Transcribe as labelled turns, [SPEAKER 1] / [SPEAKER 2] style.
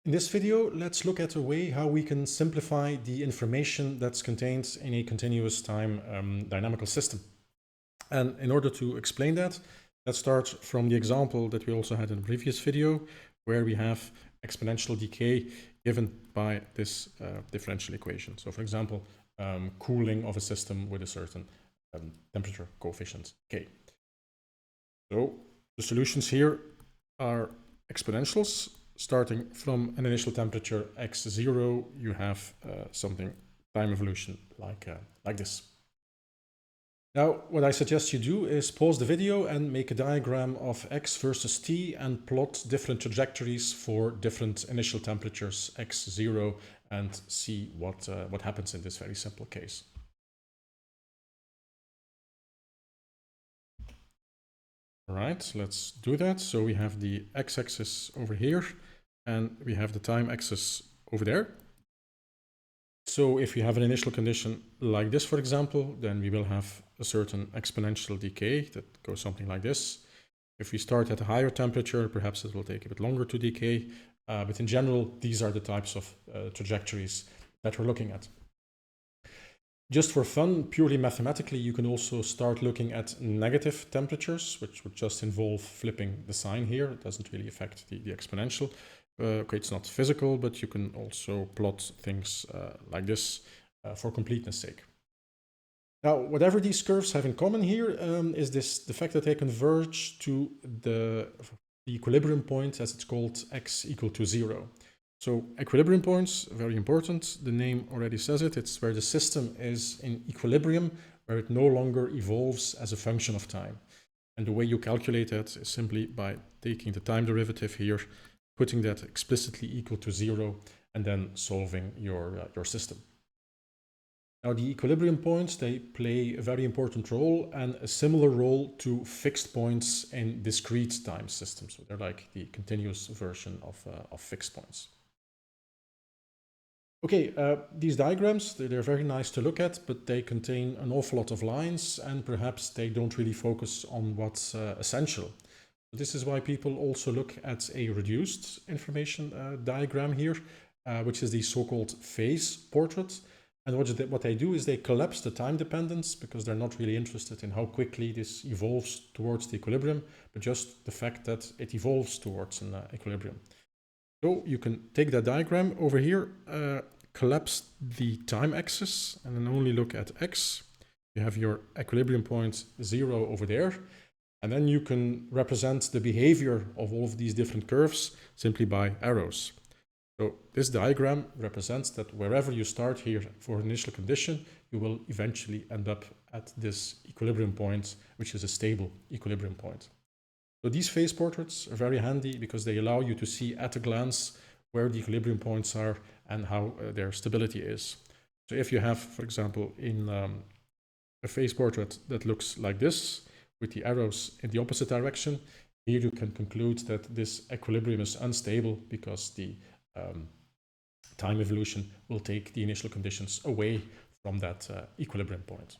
[SPEAKER 1] In this video, let's look at a way how we can simplify the information that's contained in a continuous time dynamical system. And in order to explain that, let's start from the example that we also had in the previous video, where we have exponential decay given by this differential equation. So for example, cooling of a system with a certain temperature coefficient K. So the solutions here are exponentials. Starting from an initial temperature x0, you have something time evolution like this. Now, what I suggest you do is pause the video and make a diagram of x versus t and plot different trajectories for different initial temperatures x0 and see what happens in this very simple case. All right, let's do that. So we have the x-axis over here and we have the time axis over there. So if you have an initial condition like this, for example, then we will have a certain exponential decay that goes something like this. If we start at a higher temperature, perhaps it will take a bit longer to decay. But in general, these are the types of trajectories that we're looking at. Just for fun, purely mathematically, you can also start looking at negative temperatures, which would just involve flipping the sign here. It doesn't really affect the exponential. Okay, it's not physical, but you can also plot things like this for completeness sake. Now, whatever these curves have in common here is the fact that they converge to the equilibrium point, as it's called, x equal to 0. So equilibrium points, very important. The name already says it. It's where the system is in equilibrium, where it no longer evolves as a function of time. And the way you calculate that is simply by taking the time derivative here, putting that explicitly equal to 0, and then solving your system. Now, the equilibrium points, they play a very important role and a similar role to fixed points in discrete time systems. So they're like the continuous version of fixed points. Okay, these diagrams, they're very nice to look at, but they contain an awful lot of lines and perhaps they don't really focus on what's essential. This is why people also look at a reduced information diagram here, which is the so-called phase portrait. And what they do is they collapse the time dependence because they're not really interested in how quickly this evolves towards the equilibrium, but just the fact that it evolves towards an equilibrium. So you can take that diagram over here, collapse the time axis, and then only look at x. You have your equilibrium point 0 over there. And then you can represent the behavior of all of these different curves simply by arrows. So this diagram represents that wherever you start here for an initial condition, you will eventually end up at this equilibrium point, which is a stable equilibrium point. So these phase portraits are very handy because they allow you to see at a glance where the equilibrium points are and how their stability is. So if you have, for example, in a phase portrait that looks like this, with the arrows in the opposite direction, here you can conclude that this equilibrium is unstable because the time evolution will take the initial conditions away from that equilibrium point.